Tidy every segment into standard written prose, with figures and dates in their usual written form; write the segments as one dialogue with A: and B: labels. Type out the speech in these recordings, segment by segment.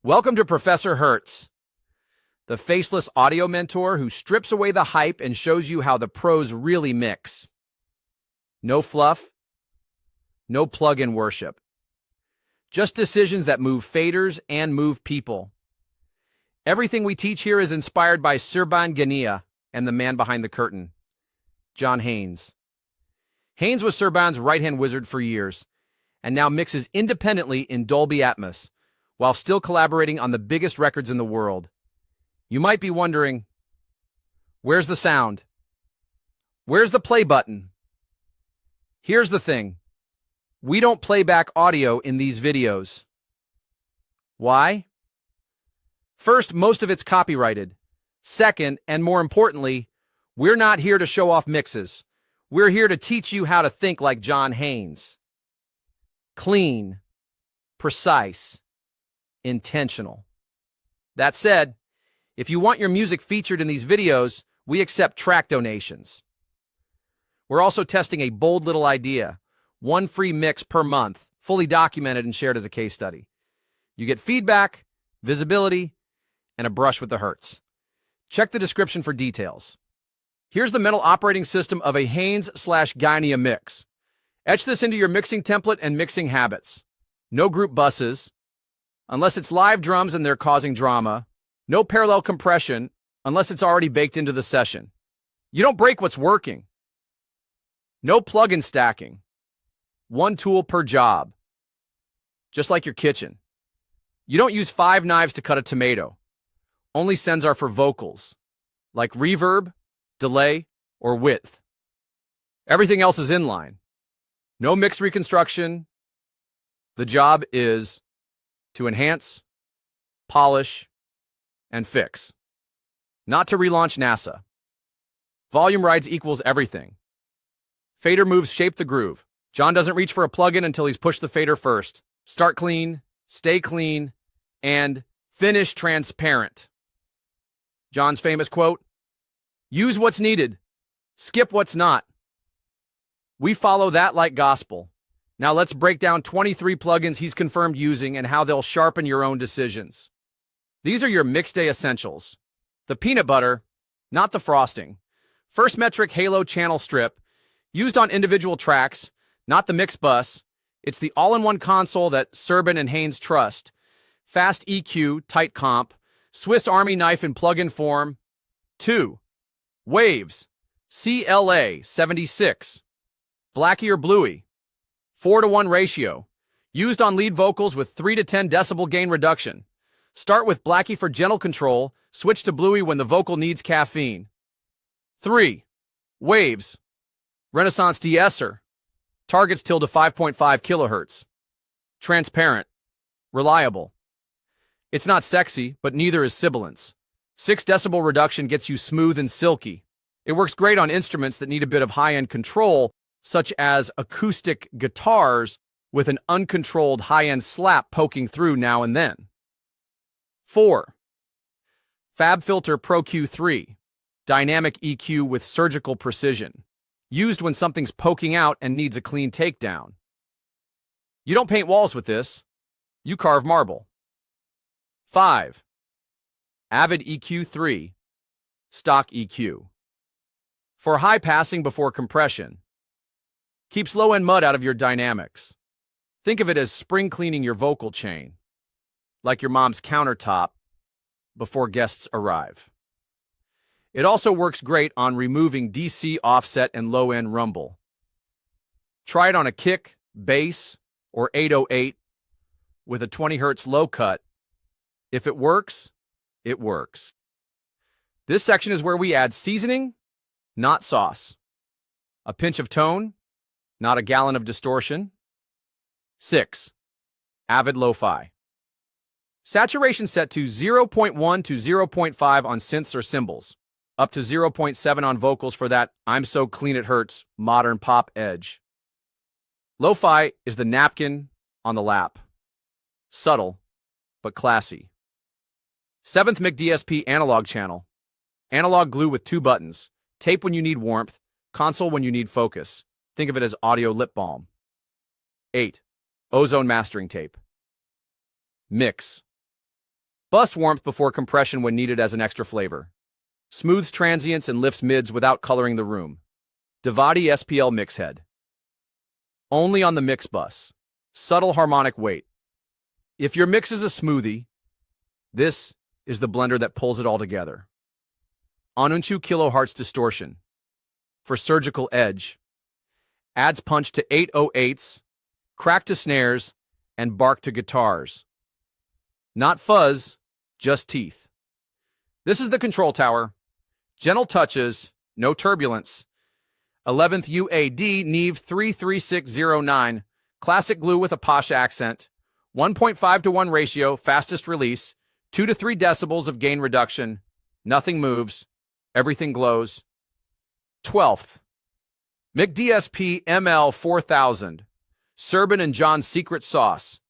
A: Welcome to Professor Herz, the faceless audio mentor who strips away the hype and shows you how the pros really mix. No fluff, no plug-in worship. Just decisions that move faders and move people. Everything we teach here is inspired by Serban Ghenea and the man behind the curtain, John Haynes. Haynes was Serban's right-hand wizard for years, and now mixes independently in Dolby Atmos, while still collaborating on the biggest records in the world. You might be wondering, where's the sound? Where's the play button? Here's the thing. We don't play back audio in these videos. Why? First, most of it's copyrighted. Second, and more importantly, we're not here to show off mixes. We're here to teach you how to think like John Haynes. Clean, precise, intentional. That said, if you want your music featured in these videos, we accept track donations. We're also testing a bold little idea. One free mix per month, fully documented and shared as a case study. You get feedback, visibility, and a brush with the Herz. Check the description for details. Here's the mental operating system of a Haynes/Ghenea mix. Etch this into your mixing template and mixing habits. No group buses, unless it's live drums and they're causing drama. No parallel compression, unless it's already baked into the session. You don't break what's working. No plug-in stacking. One tool per job. Just like your kitchen. You don't use 5 knives to cut a tomato. Only sends are for vocals, like reverb, delay, or width. Everything else is inline. No mix reconstruction. The job is to enhance, polish, and fix. Not to relaunch NASA. Volume rides equals everything. Fader moves shape the groove. John doesn't reach for a plugin until he's pushed the fader first. Start clean, stay clean, and finish transparent. John's famous quote, "Use what's needed, skip what's not." We follow that like gospel. Now let's break down 23 plugins he's confirmed using and how they'll sharpen your own decisions. These are your mix day essentials. The peanut butter, not the frosting. First metric halo channel strip, used on individual tracks, not the mix bus. It's the all-in-one console that Serban and Haynes trust. Fast EQ, tight comp, Swiss Army knife in plug-in form. 2. Waves, CLA 76. Blackie or Bluey, 4:1 ratio. Used on lead vocals with 3 to 10 decibel gain reduction. Start with Blackie for gentle control, switch to Bluey when the vocal needs caffeine. 3. Waves, Renaissance de-esser. Targets till to 5.5 kilohertz. Transparent, reliable. It's not sexy, but neither is sibilance. 6 decibel reduction gets you smooth and silky. It works great on instruments that need a bit of high-end control, such as acoustic guitars with an uncontrolled high-end slap poking through now and then. 4. FabFilter Pro Q3, dynamic EQ with surgical precision. Used when something's poking out and needs a clean takedown. You don't paint walls with this, you carve marble. 5. Avid EQ3, stock EQ. For high passing before compression. Keeps low-end mud out of your dynamics. Think of it as spring cleaning your vocal chain, like your mom's countertop before guests arrive. It also works great on removing DC offset and low-end rumble. Try it on a kick, bass, or 808 with a 20 Hz low cut. If it works, it works. This section is where we add seasoning, not sauce. A pinch of tone, not a gallon of distortion. 6. Avid Lo-Fi. Saturation set to 0.1 to 0.5 on synths or cymbals. Up to 0.7 on vocals for that "I'm so clean it hurts" modern pop edge. Lo-fi is the napkin on the lap. Subtle, but classy. 7th Mic DSP analog channel. Analog glue with 2 buttons. Tape when you need warmth, console when you need focus. Think of it as audio lip balm. 8. Ozone mastering tape. Mix. Bus warmth before compression when needed as an extra flavor. Smooths transients and lifts mids without coloring the room. Devati SPL mix head. Only on the mix bus. Subtle harmonic weight. If your mix is a smoothie, this is the blender that pulls it all together. Onunchu kilohertz distortion. For surgical edge. Adds punch to 808s, crack to snares, and bark to guitars. Not fuzz, just teeth. This is the control tower. Gentle touches, no turbulence. 11th UAD Neve 33609, classic glue with a posh accent. 1.5 to 1 ratio, fastest release. 2 to 3 decibels of gain reduction. Nothing moves. Everything glows. 12th. McDSP ML 4000. Serban and John's secret sauce.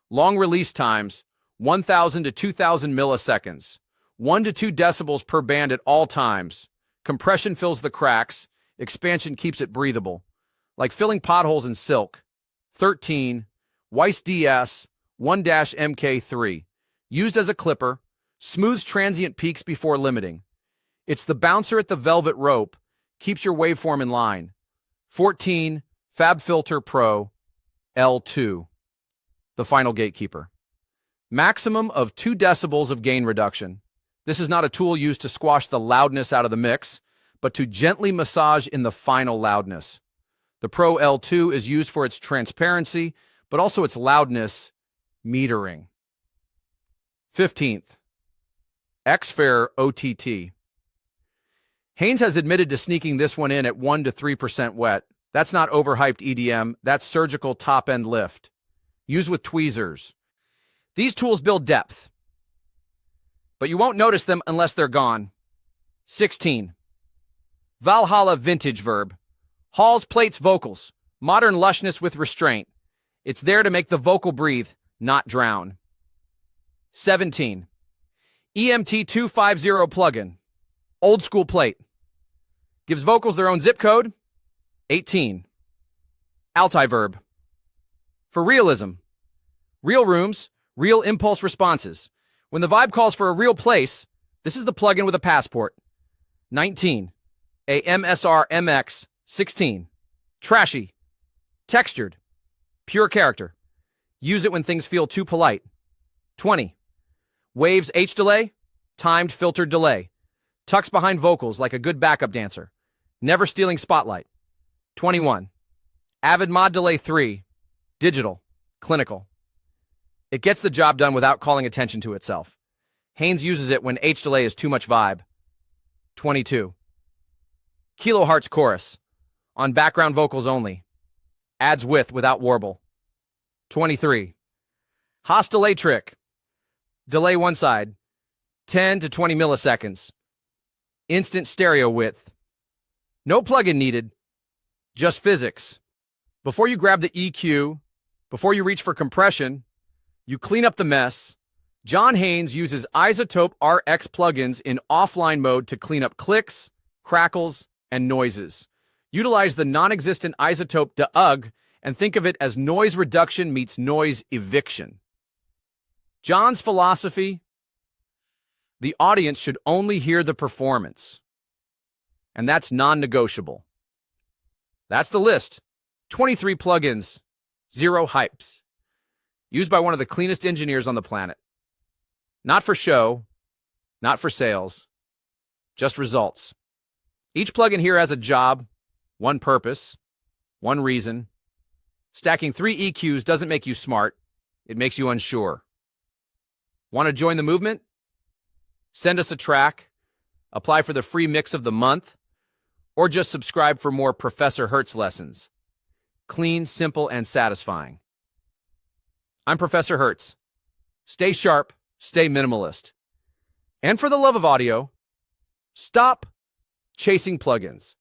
A: Long release times, 1,000 to 2,000 milliseconds. 1 to 2 decibels per band at all times. Compression fills the cracks. Expansion keeps it breathable. Like filling potholes in silk. 13. Weiss DS 1-MK3. Used as a clipper. Smooths transient peaks before limiting. It's the bouncer at the velvet rope. Keeps your waveform in line. 14. FabFilter Pro L2. The final gatekeeper. Maximum of 2 decibels of gain reduction. This is not a tool used to squash the loudness out of the mix, but to gently massage in the final loudness. The Pro L2 is used for its transparency, but also its loudness metering. 15th. Xfair OTT. Haynes has admitted to sneaking this one in at 1 to 3% wet. That's not overhyped EDM, that's surgical top-end lift. Use with tweezers. These tools build depth, but you won't notice them unless they're gone. 16. Valhalla Vintage Verb. Halls, plates, vocals. Modern lushness with restraint. It's there to make the vocal breathe, not drown. 17. EMT 250 plugin. Old school plate. Gives vocals their own zip code. 18. Altai Verb. For realism. Real rooms, real impulse responses. When the vibe calls for a real place, this is the plugin with a passport. 19. A MSR MX 16. Trashy. Textured. Pure character. Use it when things feel too polite. 20. Waves H delay. Timed filtered delay. Tucks behind vocals like a good backup dancer. Never stealing spotlight. 21. Avid Mod Delay 3. Digital. Clinical. It gets the job done without calling attention to itself. Haynes uses it when H delay is too much vibe. 22. Kilohertz chorus. On background vocals only. Adds width without warble. 23. Haas delay trick. Delay one side. 10 to 20 milliseconds. Instant stereo width. No plugin needed. Just physics. Before you grab the EQ, before you reach for compression, you clean up the mess. John Haynes uses Isotope RX plugins in offline mode to clean up clicks, crackles, and noises. Utilize the non-existent isotope DUG and think of it as noise reduction meets noise eviction. John's philosophy: the audience should only hear the performance. And that's non-negotiable. That's the list. 23 plugins, 0 hypes. Used by one of the cleanest engineers on the planet. Not for show, not for sales, just results. Each plugin here has a job, one purpose, one reason. Stacking 3 EQs doesn't make you smart, it makes you unsure. Want to join the movement? Send us a track, apply for the free mix of the month, or just subscribe for more Professor Herz lessons. Clean, simple, and satisfying. I'm Professor Herz. Stay sharp, stay minimalist. And for the love of audio, stop chasing plugins.